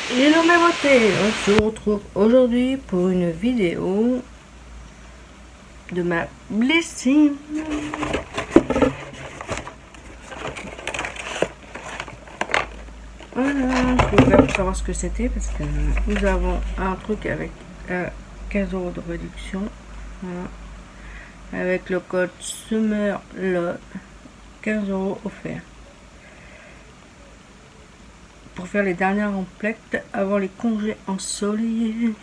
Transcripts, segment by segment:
Hello ma beauté, on se retrouve aujourd'hui pour une vidéo de ma blessure. Voilà, je voulais faire savoir ce que c'était parce que nous avons un truc avec 15 € de réduction. Voilà. Avec le code SUMMERLOVE, 15 € offerts. Pour faire les dernières emplettes avant les congés ensoleillés.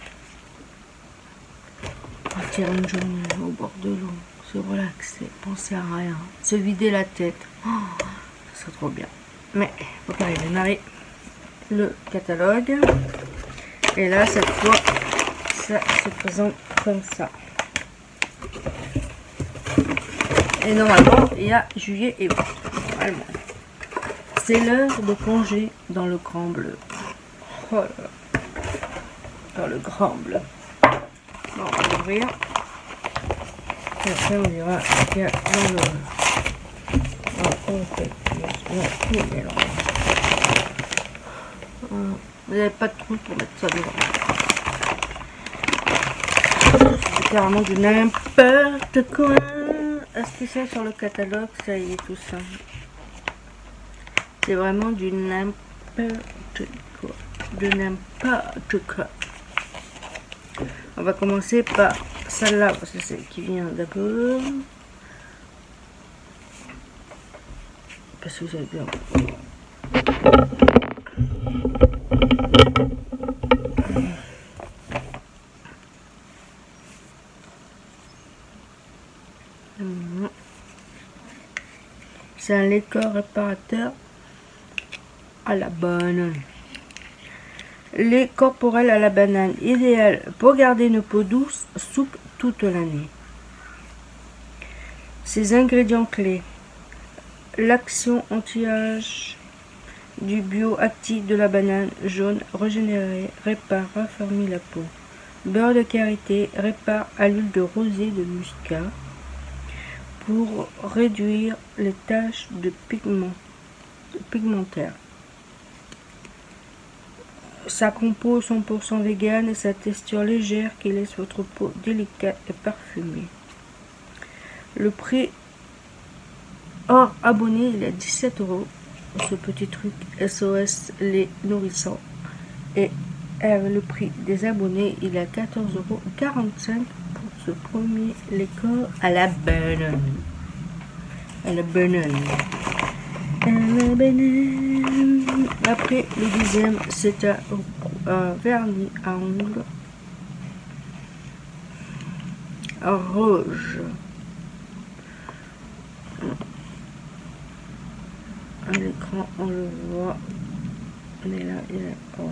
Partir une journée au bord de l'eau, se relaxer, penser à rien, se vider la tête. Oh, ça serait trop bien. Mais faut quand même démarrer le catalogue. Et là, cette fois, ça se présente comme ça. Et normalement, il y a juillet et août. Normalement. C'est l'heure de congé dans le grand bleu. Oh là là. Dans le grand bleu. Bon, on va ouvrir. Et après, on verra qu'il y a dans le... Vous n'avez pas de trou pour mettre ça devant. C'est carrément du n'importe quoi. Est-ce que ça sur le catalogue, ça y est tout ça? C'est vraiment du n'importe quoi. De n'importe quoi. On va commencer par celle-là, parce que c'est celle qui vient d'abord. Parce que vous avez bien. C'est un lait corps réparateur à la banane. Lait corporel à la banane, idéal pour garder une peau douce, souple toute l'année. Ses ingrédients clés: l'action anti-âge du bioactif de la banane jaune, régénéré, répare, raffermit la peau. Beurre de karité, répare à l'huile de rosée de muscat pour réduire les taches de pigmentaires. Sa compo 100% vegan et sa texture légère qui laisse votre peau délicate et parfumée. Le prix hors abonné, il est à 17 €. Ce petit truc SOS les nourrissants. Et le prix des abonnés, il est à 14,45 € pour ce premier lait corps à la banane. À la banane. Après, le deuxième, c'est un vernis à ongles rouge. À l'écran, on le voit. Mais là, il est or.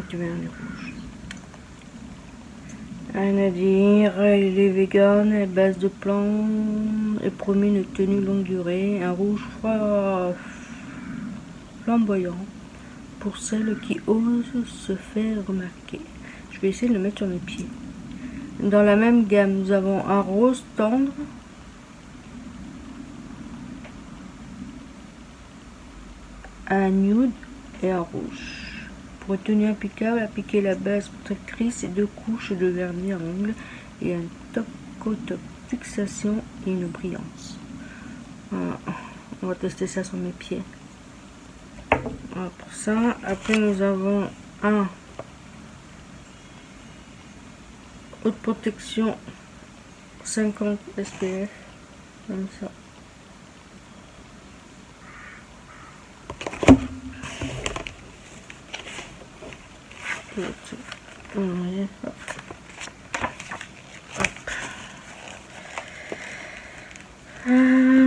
Tu vernis rouge. Rien à dire, il est vegan, à base de plantes et promet une tenue longue durée. Un rouge froid flamboyant pour celles qui osent se faire remarquer. Je vais essayer de le mettre sur mes pieds. Dans la même gamme, nous avons un rose tendre, un nude et un rouge. Pour une tenue impeccable, appliquez la base protectrice et 2 couches de vernis à ongles et un top coat fixation et une brillance. Voilà. On va tester ça sur mes pieds. Voilà pour ça. Après nous avons un haute protection 50 SPF comme ça.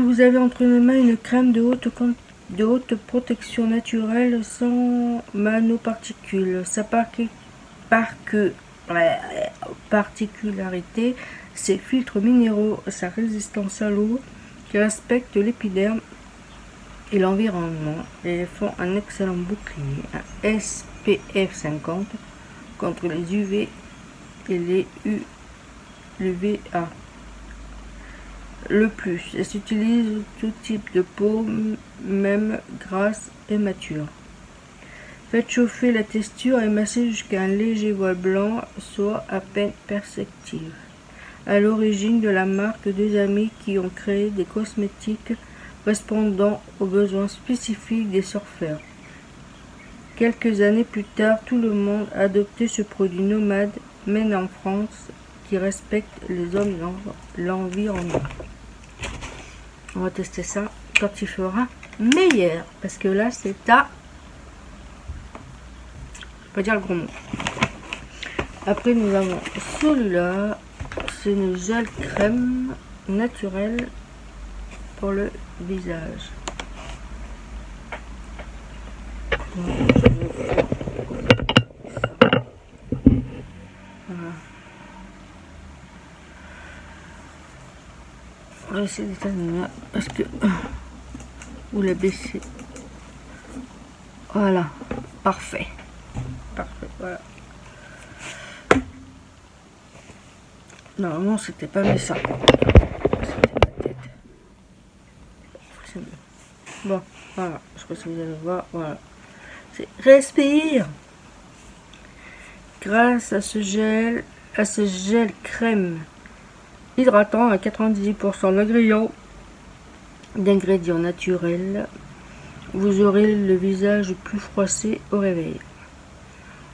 Vous avez entre les mains une crème de haute protection naturelle sans nanoparticules. Sa particularité, ses filtres minéraux, sa résistance à l'eau qui respecte l'épiderme et l'environnement et font un excellent bouclier, un SPF 50 contre les UV et les UVA. le plus. Elle s'utilise tout type de peau, même grasse et mature. Faites chauffer la texture et massez jusqu'à un léger voile blanc soit à peine perceptible. À l'origine de la marque, deux amis qui ont créé des cosmétiques répondant aux besoins spécifiques des surfeurs. Quelques années plus tard, tout le monde a adopté ce produit nomade, mais en France, qui respecte les hommes et l'environnement. On va tester ça quand il fera meilleur, parce que là c'est à... je peux pas dire le gros mot. Après nous avons celui-là, c'est une gel crème naturelle pour le visage. Voilà. On va essayer d'éteindre parce que vous la baissez. Voilà, parfait. Parfait, voilà. Normalement, c'était pas mis ça. C'était ma tête. C'est mieux. Bon, voilà. Je pense que vous allez voir. Voilà. C'est respire. Grâce à ce gel crème hydratant à 98% d'ingrédients naturels, vous aurez le visage plus froissé au réveil.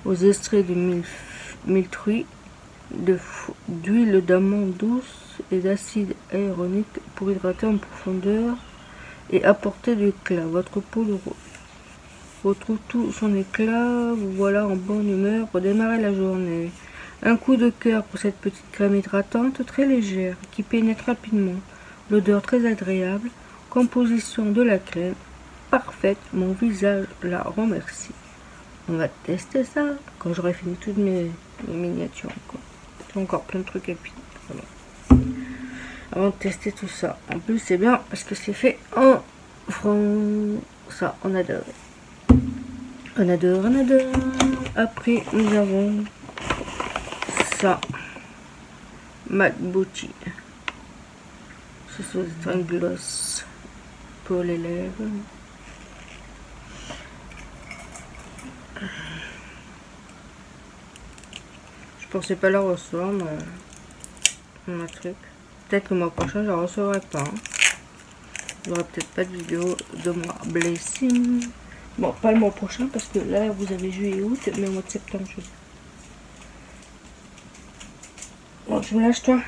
Aux extraits de mille-fruits, d'huile d'amande douce et d'acide hyaluronique pour hydrater en profondeur et apporter de l'éclat. Votre peau retrouve tout son éclat. Vous voilà en bonne humeur pour démarrer la journée. Un coup de cœur pour cette petite crème hydratante très légère qui pénètre rapidement. L'odeur très agréable. Composition de la crème parfaite. Mon visage la remercie. On va tester ça quand j'aurai fini toutes mes miniatures. J'ai encore plein de trucs à finir. Voilà. Avant de tester tout ça. En plus c'est bien parce que c'est fait en France. Ça on adore. On adore, on adore. Après nous avons ça. Matte Beauty. C'est un gloss pour les lèvres. Je pensais pas la recevoir, mais un truc. Peut-être que le mois prochain, je la recevrai pas. Il n'y aura peut-être pas de vidéo de moi blessing. Bon, pas le mois prochain parce que là, vous avez juillet, août, mais au mois de septembre, je sais. Bon, tu me lâches, toi.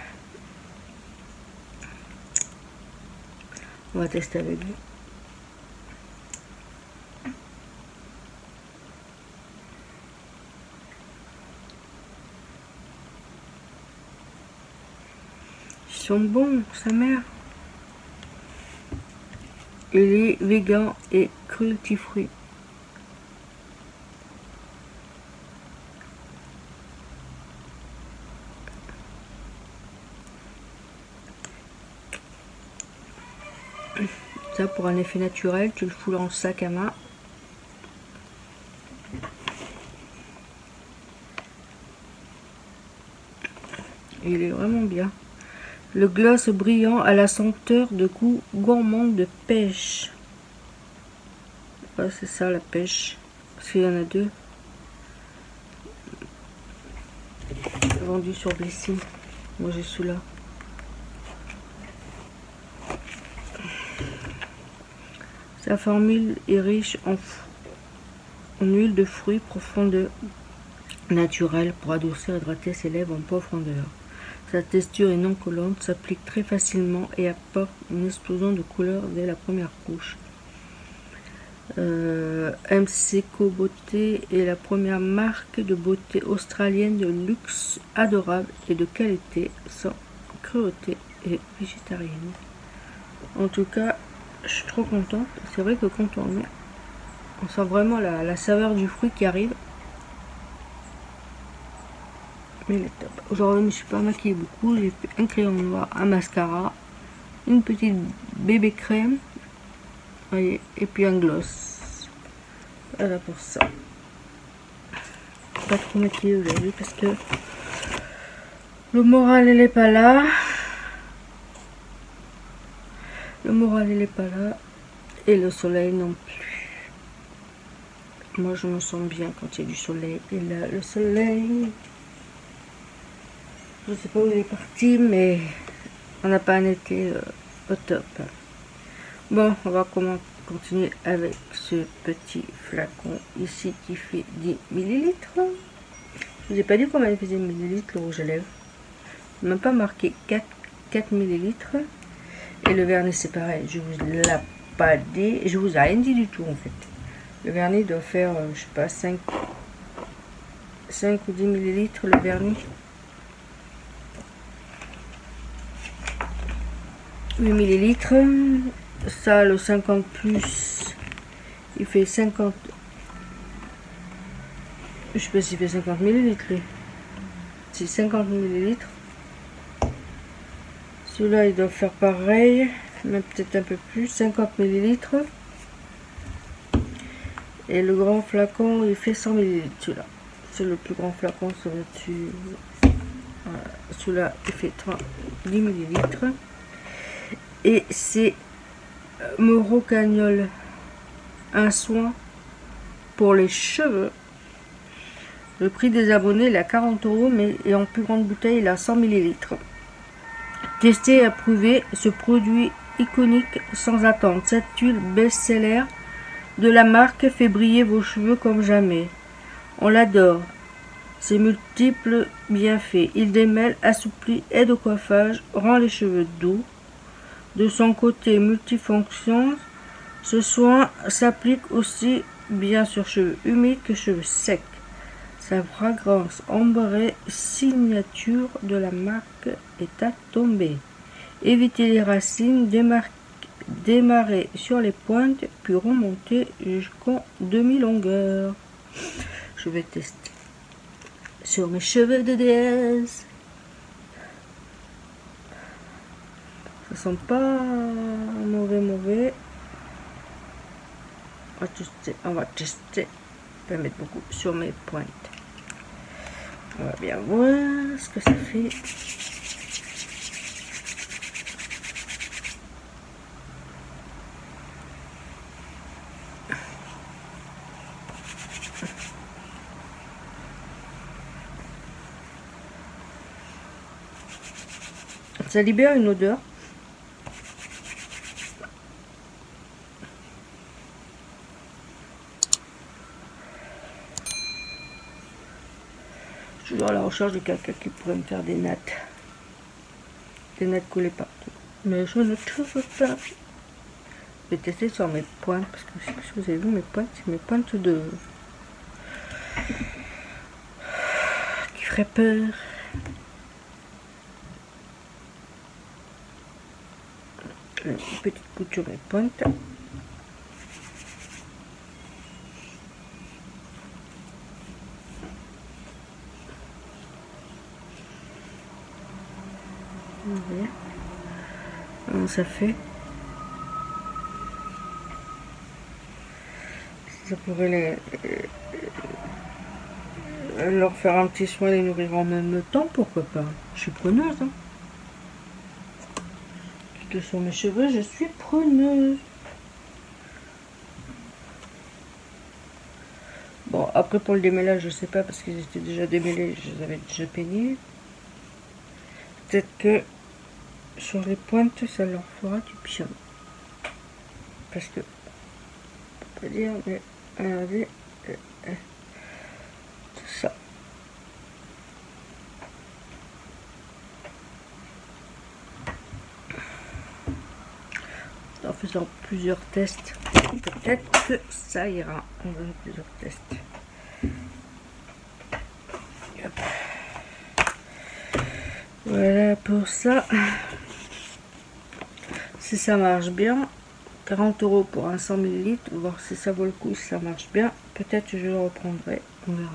On va tester avec vous. Ils sont bons, sa mère. Il est vegan et cruelty-free. Ça, pour un effet naturel, tu le fous en sac à main. Il est vraiment bien. Le gloss brillant à la senteur de goût gourmand de pêche. Ouais, c'est ça la pêche. Parce qu'il y en a deux. Vendu sur Blessing. Moi j'ai celui-là. Sa formule est riche en huile de fruits profonde naturelle pour adoucir et hydrater ses lèvres en profondeur. Sa texture est non collante, s'applique très facilement et apporte une explosion de couleur dès la première couche. MCco Beauté est la première marque de beauté australienne de luxe adorable et de qualité, sans cruauté et végétarienne. En tout cas, je suis trop contente. C'est vrai que quand on met, on sent vraiment la saveur du fruit qui arrive. Mais il est top. Aujourd'hui, je me suis pas maquillée beaucoup. J'ai fait un crayon noir, un mascara, une petite bébé crème, voyez, et puis un gloss. Voilà pour ça. Pas trop maquillée aujourd'hui parce que le moral elle est pas là. moral il est pas là. Et le soleil non plus. Moi je me sens bien quand il y a du soleil. Et là le soleil, je sais pas où il est parti, mais on n'a pas un été au top. Bon, on va continuer avec ce petit flacon ici qui fait 10 millilitres. Je vous ai pas dit combien il faisait millilitres le rouge à lèvres. Même pas marqué 4 millilitres. Et le vernis c'est pareil, je vous l'ai pas dit, je vous ai rien dit du tout en fait. Le vernis doit faire, je sais pas, 5 ou 10 millilitres le vernis. 8 millilitres. Ça, le 50 plus, il fait 50. Je sais pas s'il fait 50 millilitres lui. C'est 50 millilitres. Celui-là, il doit faire pareil, même peut-être un peu plus, 50 millilitres. Et le grand flacon, il fait 100 millilitres. Celui-là, c'est le plus grand flacon sur le dessus. Voilà. Celui-là, il fait 10 millilitres. Et c'est Morocagnol, un soin pour les cheveux. Le prix des abonnés, il est à 40 €, mais et en plus grande bouteille, il a 100 millilitres. Testé et approuvé, ce produit iconique sans attendre. Cette huile best-seller de la marque fait briller vos cheveux comme jamais. On l'adore. Ses multiples bienfaits. Il démêle, assouplit, aide au coiffage, rend les cheveux doux. De son côté multifonction, ce soin s'applique aussi bien sur cheveux humides que cheveux secs. Sa fragrance ambrée signature de la marque est à tomber. Évitez les racines, démarrer sur les pointes, puis remonter jusqu'en demi-longueur. Je vais tester sur mes cheveux de déesse. Ça sent pas mauvais. On va tester. Je vais mettre beaucoup sur mes pointes. On va bien voir ce que ça fait. Ça libère une odeur. Je suis toujours à la recherche de quelqu'un qui pourrait me faire des nattes. Des nattes collées partout. Mais je ne trouve pas. Je vais tester sur mes pointes. Parce que je sais pas si vous avez vu mes pointes. C'est mes pointes de... qui ferait peur. Une petite couture mes pointes. Comment ça fait? Ça pourrait leur faire un petit soin, les nourrir en même temps, pourquoi pas? Je suis preneuse. Hein. Que sur mes cheveux, je suis preneuse. Bon, après pour le démêlage, je sais pas parce qu'ils étaient déjà démêlés, je les avais déjà peignés. Peut-être que sur les pointes, ça leur fera du bien. Parce que, on peut dire, mais regardez, tout ça. En faisant plusieurs tests, peut-être que ça ira. On va faire plusieurs tests. Hop. Voilà pour ça. Si ça marche bien, 40 € pour un 100 ml, voir si ça vaut le coup, si ça marche bien. Peut-être que je le reprendrai, on verra.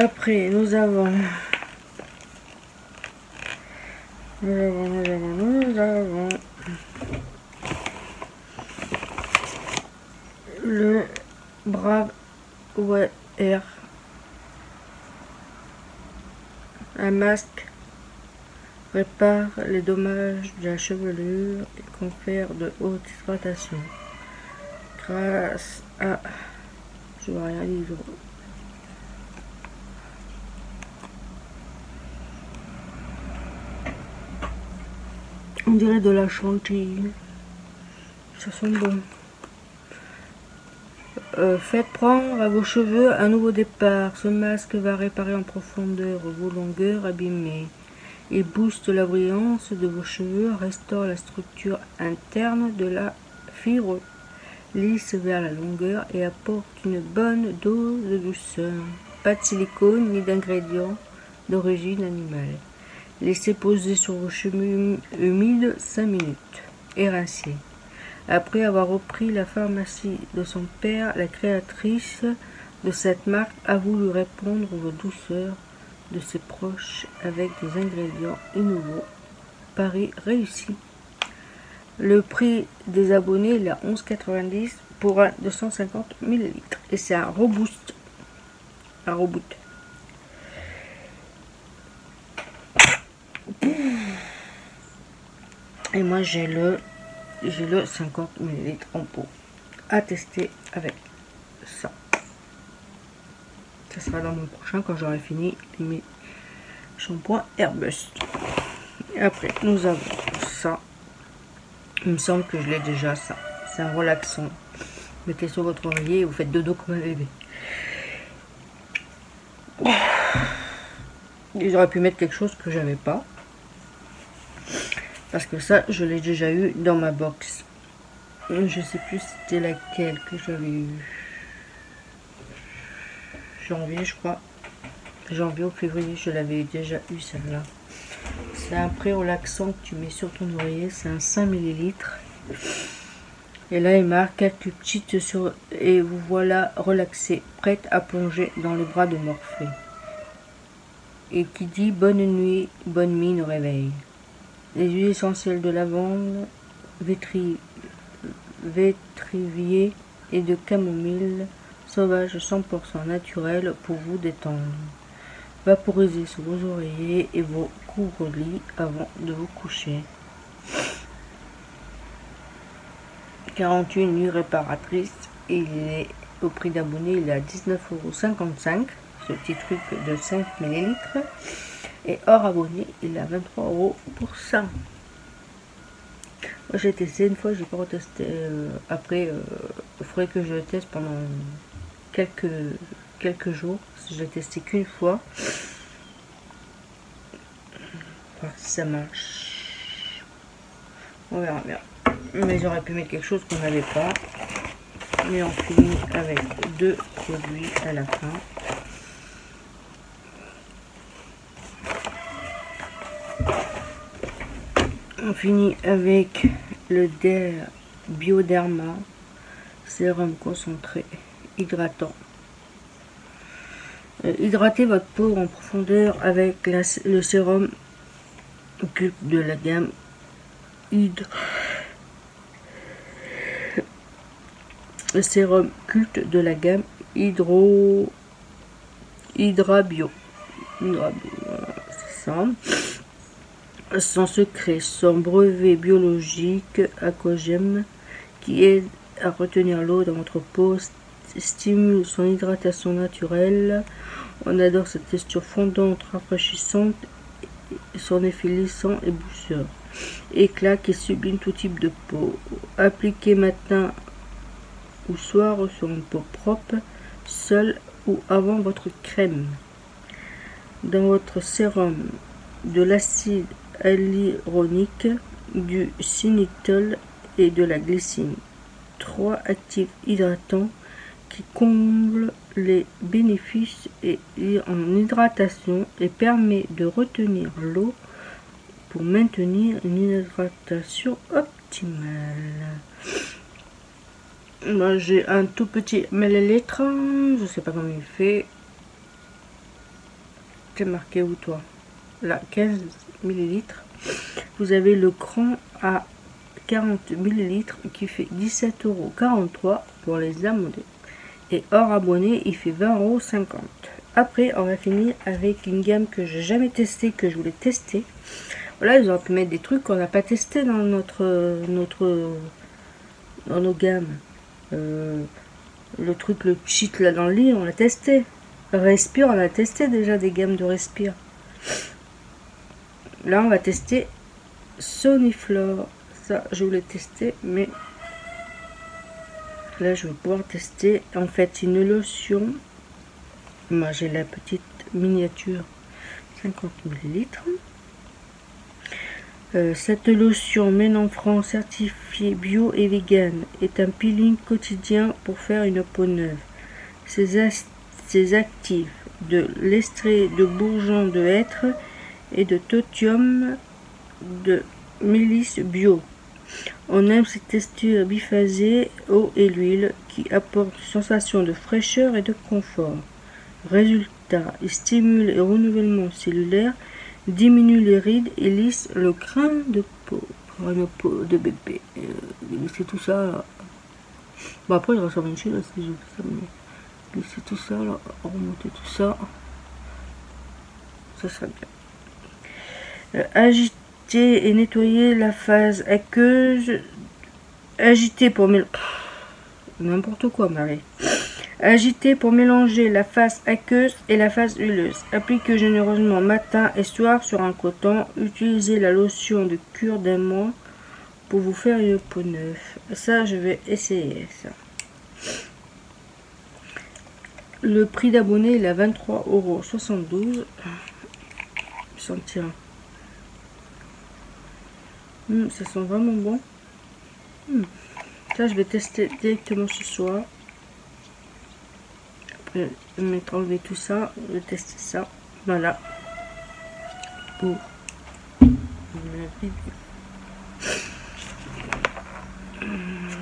Après, nous avons le Brave Air, un masque Répare les dommages de la chevelure et confère de haute hydratation. Grâce à... Je vois rien lire. On dirait de la chantilly. Ça sent bon. Faites prendre à vos cheveux un nouveau départ. Ce masque va réparer en profondeur vos longueurs abîmées. Il booste la brillance de vos cheveux, restaure la structure interne de la fibre lisse vers la longueur et apporte une bonne dose de douceur. Pas de silicone ni d'ingrédients d'origine animale. Laissez poser sur vos cheveux humides 5 minutes et rincez. Après avoir repris la pharmacie de son père, la créatrice de cette marque a voulu répondre aux douceurs de ses proches avec des ingrédients innovants. Pari réussi. Le prix des abonnés est à 11,90 pour un 250 ml. Et c'est un roboost. Un reboot. Et moi j'ai le 50 ml en pot à tester avec ça. Ça sera dans mon prochain quand j'aurai fini mes shampoings Airbust. Et après nous avons ça. Il me semble que je l'ai déjà, ça. C'est un relaxant. Mettez sur votre oreiller et vous faites dodo comme un bébé. J'aurais pu mettre quelque chose que j'avais pas. Parce que ça, je l'ai déjà eu dans ma box. Je sais plus c'était laquelle que j'avais eu. Janvier, je crois. Janvier ou février, je l'avais déjà eu celle-là. C'est un pré-relaxant que tu mets sur ton oreiller. C'est un 5 ml. Et là, il marque quelques petites sur... Et vous voilà relaxé, prête à plonger dans les bras de Morphée. Et qui dit bonne nuit, bonne mine au réveil. Les huiles essentielles de lavande, vétrivier et de camomille sauvage 100% naturel pour vous détendre. Vaporisez sur vos oreillers et vos couvre-lits avant de vous coucher. 48 nuits réparatrices. Et il est au prix d'abonné, il est à 19,55 €. Ce petit truc de 5 ml. Et hors abonné, il est à 23 € pour ça. Moi j'ai testé une fois, j'ai pas retesté. Après, il faudrait que je le teste pendant quelques jours. Je l'ai testé qu'une fois. Voir si ça marche. On verra bien. Mais j'aurais pu mettre quelque chose qu'on n'avait pas. Mais on finit avec 2 produits à la fin. On finit avec le Bioderma sérum concentré hydratant. Hydratez votre peau en profondeur avec le sérum culte de la gamme le sérum culte de la gamme Hydrabio. C'est ça. Son secret, son brevet biologique aquagène qui aide à retenir l'eau dans votre peau, stimule son hydratation naturelle. On adore cette texture fondante, rafraîchissante, son effet lissant et boucheur. Éclat qui sublime tout type de peau. Appliquez matin ou soir sur une peau propre, seule ou avant votre crème. Dans votre sérum, de l'acide hyaluronique, du xylitol et de la glycine. 3 actifs hydratants qui comblent les bénéfices en hydratation et permet de retenir l'eau pour maintenir une hydratation optimale. Moi j'ai un tout petit millilitre, je sais pas comment il fait. C'est marqué où toi? Là, 15 ml. Vous avez le cran à 40 ml qui fait 17,43 € pour les abonnés. Et hors abonné, il fait 20,50 €. Après, on va finir avec une gamme que j'ai jamais testée, que je voulais tester. Là, ils auraient pu mettre des trucs qu'on n'a pas testé dans dans nos gammes. Le truc, le cheat là dans le lit, on l'a testé. Respire, on a testé déjà des gammes de Respire. Là, on va tester Soniflore. Ça, je voulais tester, mais là, je vais pouvoir tester. En fait, une lotion. Moi, j'ai la petite miniature 50 ml. Cette lotion Ménanfrance certifiée bio et vegan est un peeling quotidien pour faire une peau neuve. Ses actifs de l'estrée de bourgeon de hêtre et de tothium de mélisse bio. On aime cette texture biphasée, eau et l'huile qui apporte une sensation de fraîcheur et de confort. Résultat, il stimule le renouvellement cellulaire, diminue les rides et lisse le grain de peau. Pour une peau de bébé. C'est tout ça là. Bon, après, il ressemble à une chose si je fais ça, mais c'est tout ça là. Remonter tout ça. Ça serait bien. Agiter et nettoyer la phase aqueuse. Agiter pour mélanger. N'importe quoi, Marie. Agiter pour mélanger la face aqueuse et la face huileuse. Appliquez généreusement matin et soir sur un coton. Utilisez la lotion de cure d'un mois pour vous faire une peau neuve. Ça, je vais essayer ça. Le prix d'abonné il est à 23,72 €. Sentir. Ça sent vraiment bon. Ça, je vais tester directement ce soir. Je vais mettre enlever tout ça. Je vais tester ça. Voilà. Pour la vidéo.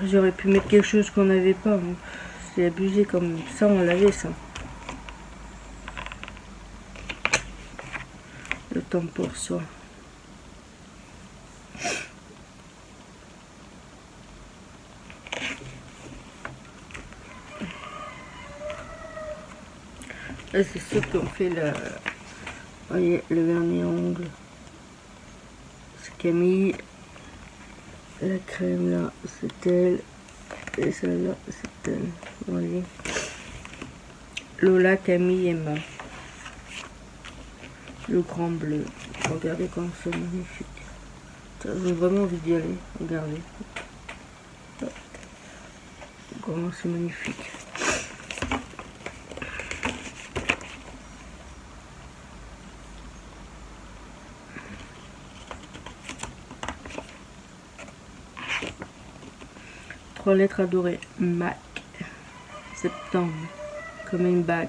J'aurais pu mettre quelque chose qu'on n'avait pas. Hein. C'est abusé comme ça, on l'avait ça. Le temps pour soi. Là, c'est sûr qu'on fait la... Voyez, le vernis ongle. C'est Camille. La crème là, c'est elle. Et celle-là, c'est elle. Vous voyez. Lola, Camille, Emma. Le grand bleu. Regardez comme c'est magnifique. J'ai vraiment envie d'y aller. Regardez. Comment c'est magnifique. Trois lettres adorées. MAC. Septembre. Coming back.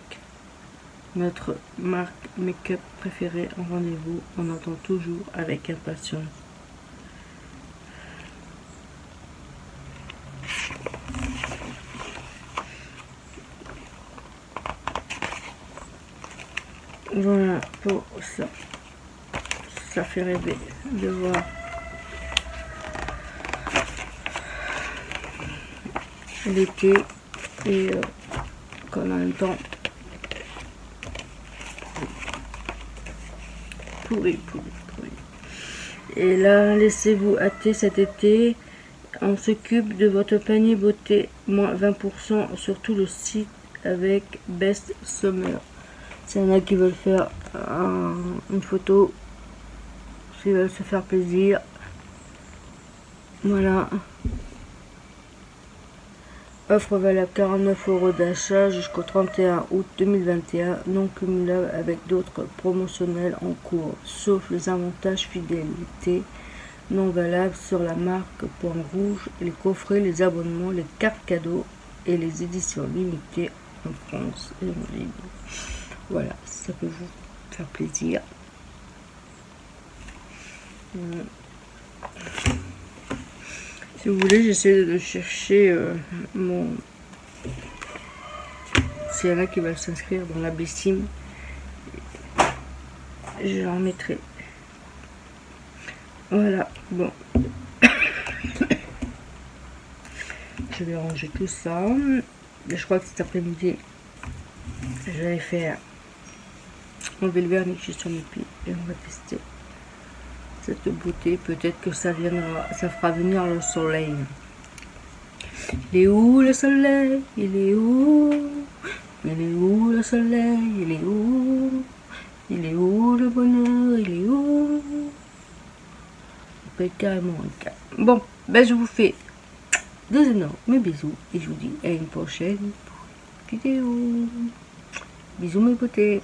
Notre marque make-up préférée en rendez-vous. On attend toujours avec impatience. Voilà pour ça. Ça fait rêver de voir l'été et qu'en même temps pourri. Et là, laissez-vous hâter cet été. On s'occupe de votre panier beauté, moins 20% sur tout le site avec Best Summer. S'il y en a qui veulent faire une photo, s'ils veulent se faire plaisir, voilà. Offre valable 49 € d'achat jusqu'au 31 août 2021, non cumulable avec d'autres promotionnels en cours, sauf les avantages fidélité non valables sur la marque Point Rouge, les coffrets, les abonnements, les cartes cadeaux et les éditions limitées en France et en ligne. Voilà, ça peut vous faire plaisir. Si vous voulez, j'essaie de chercher mon... S'il y en a qui veulent s'inscrire dans la Bessim, je leur mettrai. Voilà, bon. Je vais ranger tout ça. Je crois que cet après-midi, je vais faire enlever le vernis que j'ai sur mes pieds et on va tester. cette beauté. Peut-être que ça viendra, ça fera venir le soleil. Il est où le soleil? Il est où? Il est où le soleil? Il est où? Il est où le bonheur? Il est où? On peut carrément un cas. Bon, ben je vous fais des énormes bisous et je vous dis à une prochaine vidéo. Bisous mes beautés.